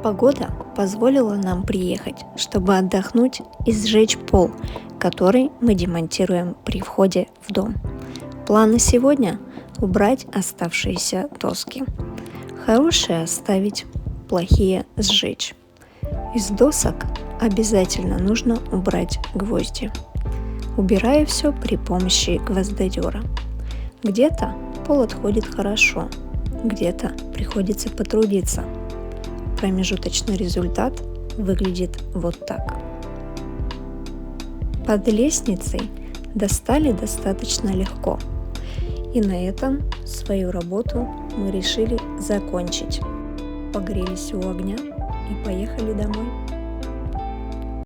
Погода позволила нам приехать, чтобы отдохнуть и сжечь пол, который мы демонтируем при входе в дом. Планы сегодня – убрать оставшиеся доски. Хорошие оставить, плохие сжечь. Из досок обязательно нужно убрать гвозди. Убираю все при помощи гвоздодера. Где-то пол отходит хорошо, где-то приходится потрудиться. Промежуточный результат выглядит вот так. Под лестницей достали достаточно легко. И на этом свою работу мы решили закончить. Погрелись у огня и поехали домой.